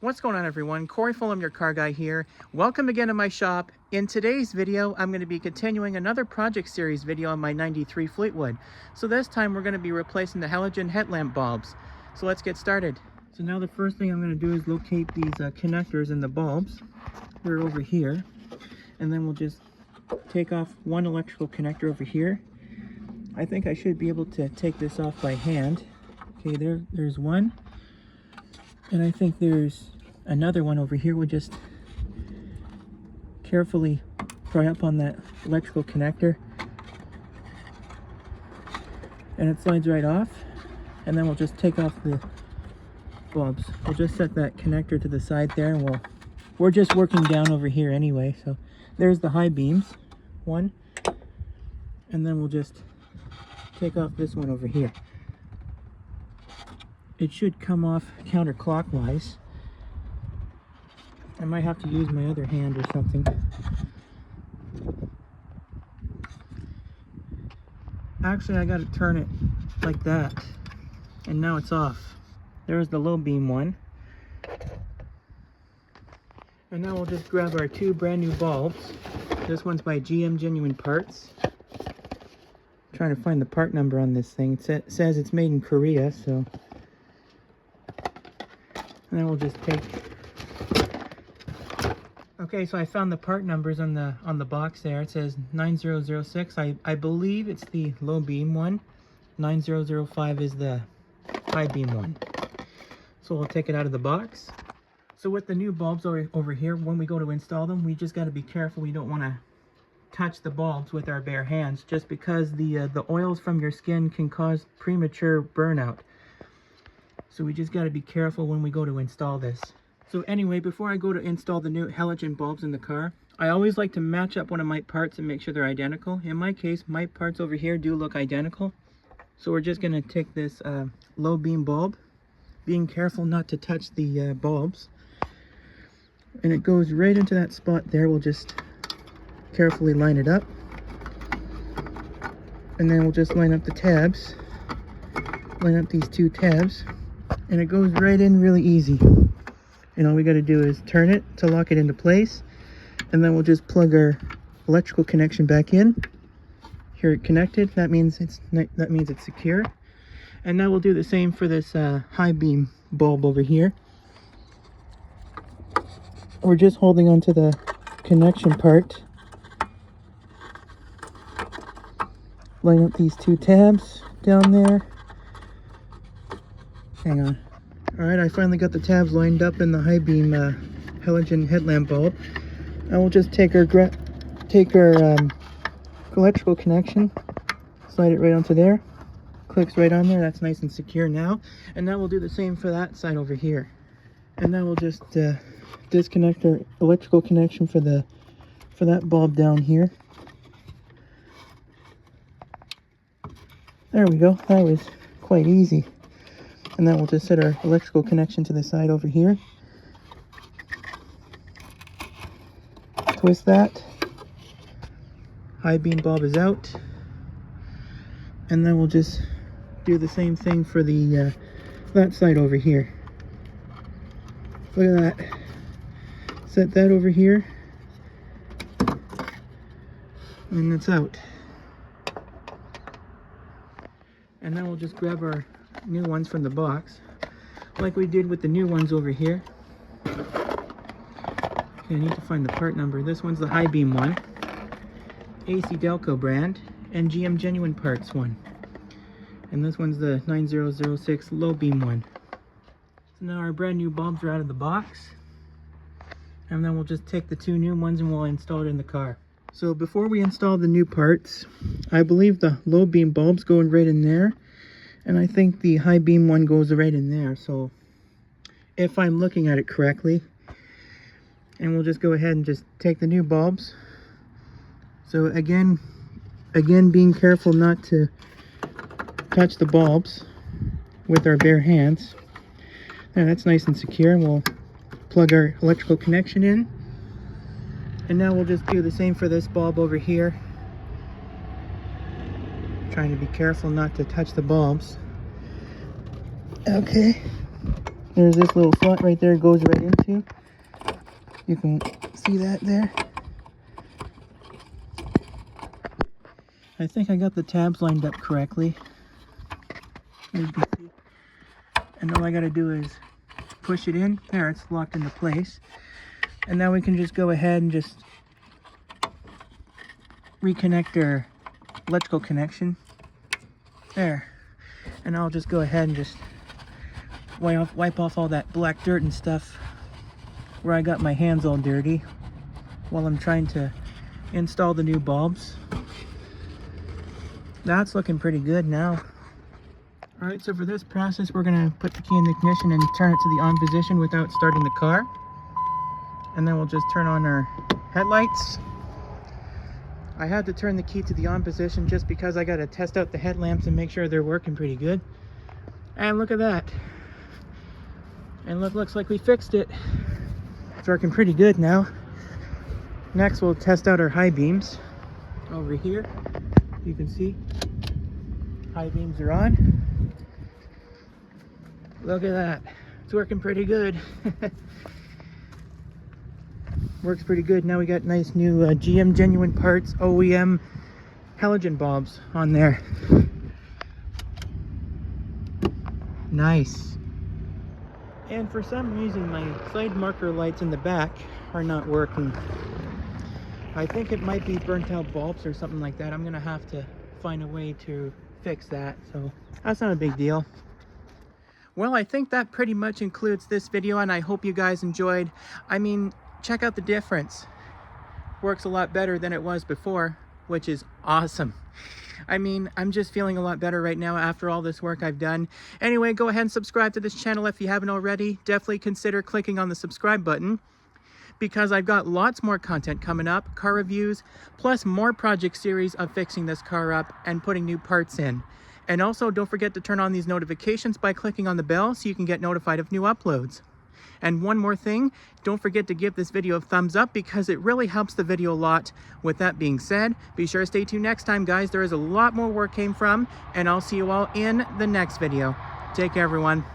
What's going on, everyone? Corey Fulham, your car guy here. Welcome again to my shop. In today's video, I'm going to be continuing another project series video on my 93 Fleetwood. So this time we're going to be replacing the halogen headlamp bulbs. So let's get started. So now the first thing I'm going to do is locate these connectors in the bulbs. They're over here. And then we'll just take off one electrical connector over here. I think I should be able to take this off by hand. Okay, there's one. And I think there's another one over here. We'll just carefully pry up on that electrical connector. And it slides right off. And then we'll just take off the bulbs. We'll just set that connector to the side there, and we're just working down over here anyway. So there's the high beams, one. And then we'll just take off this one over here. It should come off counterclockwise. I might have to use my other hand or something. Actually, I gotta turn it like that. And now it's off. There's the low beam one. And now we'll just grab our two brand new bulbs. This one's by GM Genuine Parts. I'm trying to find the part number on this thing. It says it's made in Korea, so. And then we'll just take. Okay, so I found the part numbers on the box there. It says 9006. I believe it's the low beam one. 9005 is the high beam one. So we'll take it out of the box. So with the new bulbs over here, when we go to install them, we just got to be careful. We don't want to touch the bulbs with our bare hands, just because the oils from your skin can cause premature burnout. So we just got to be careful when we go to install this. So anyway, before I go to install the new halogen bulbs in the car, I always like to match up one of my parts and make sure they're identical. In my case, my parts over here do look identical. So we're just going to take this low beam bulb, being careful not to touch the bulbs. And it goes right into that spot there. We'll just carefully line it up. And then we'll just line up the tabs. Line up these two tabs. And it goes right in really easy. And all we got to do is turn it to lock it into place. And then we'll just plug our electrical connection back in. Here it connected. That means it's secure. And now we'll do the same for this high beam bulb over here. We're just holding onto the connection part. Line up these two tabs down there. Hang on. Alright, I finally got the tabs lined up in the high beam halogen headlamp bulb. And we'll just take our electrical connection, slide it right onto there. Clicks right on there. That's nice and secure now. And now we'll do the same for that side over here. And now we'll just disconnect our electrical connection for that bulb down here. There we go. That was quite easy. And then we'll just set our electrical connection to the side over here. Twist that. High beam bulb is out. And then we'll just do the same thing for the that side over here. Look at that. Set that over here. And it's out. And then we'll just grab our new ones from the box, like we did with the new ones over here. Okay, I need to find the part number. This one's the high beam one, AC Delco brand, and GM Genuine Parts one. And this one's the 9006 low beam one. So now our brand new bulbs are out of the box. And then we'll just take the two new ones and we'll install it in the car. So before we install the new parts, I believe the low beam bulb's going right in there. And I think the high beam one goes right in there. So if I'm looking at it correctly, and we'll just go ahead and just take the new bulbs. So again being careful not to touch the bulbs with our bare hands. Now that's nice and secure. And we'll plug our electrical connection in. And now we'll just do the same for this bulb over here. Trying to be careful not to touch the bulbs. Okay. There's this little slot right there it goes right into. You can see that there. I think I got the tabs lined up correctly. As you can see. And all I gotta do is push it in. There, it's locked into place. And now we can just go ahead and just reconnect our electrical connection. There. And I'll just go ahead and just wipe off all that black dirt and stuff where I got my hands all dirty while I'm trying to install the new bulbs. That's looking pretty good now. Alright, so for this process we're going to put the key in the ignition and turn it to the on position without starting the car. And then we'll just turn on our headlights. I had to turn the key to the on position just because I got to test out the headlamps and make sure they're working pretty good. And look at that. And looks like we fixed it. It's working pretty good now. Next we'll test out our high beams over here. You can see high beams are on. Look at that. It's working pretty good. Works pretty good. Now we got nice new GM Genuine Parts OEM halogen bulbs on there. Nice. And for some reason my side marker lights in the back are not working. I think it might be burnt out bulbs or something like that. I'm gonna have to find a way to fix that, so that's not a big deal. Well, I think that pretty much includes this video, and I hope you guys enjoyed. I mean, check out the difference. Works a lot better than it was before, which is awesome. I mean, I'm just feeling a lot better right now after all this work I've done. Anyway, go ahead and subscribe to this channel if you haven't already. Definitely consider clicking on the subscribe button, because I've got lots more content coming up, car reviews, plus more project series of fixing this car up and putting new parts in. And also don't forget to turn on these notifications by clicking on the bell so you can get notified of new uploads. And one more thing, don't forget to give this video a thumbs up because it really helps the video a lot. With that being said, be sure to stay tuned next time, guys. There is a lot more where it came from, and I'll see you all in the next video. Take care, everyone.